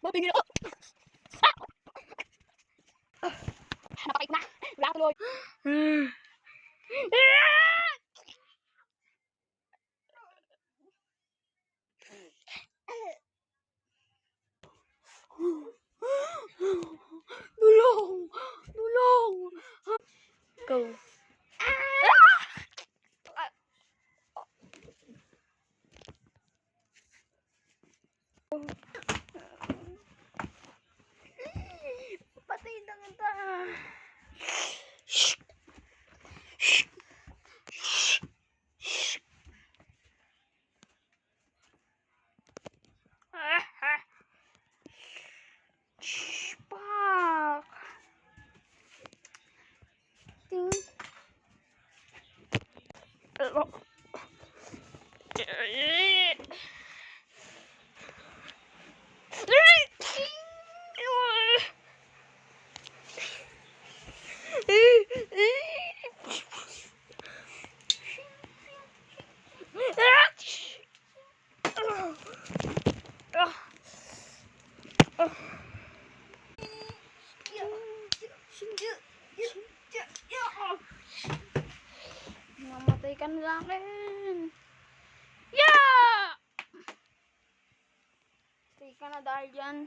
Mabingin ako. Napakait na. Wala tuloy. Tulong! Tulong! Go. Patay na kita. Pak. Ting. Mamatay ka na lang akin. Yeah! Stay ka na dahil dyan.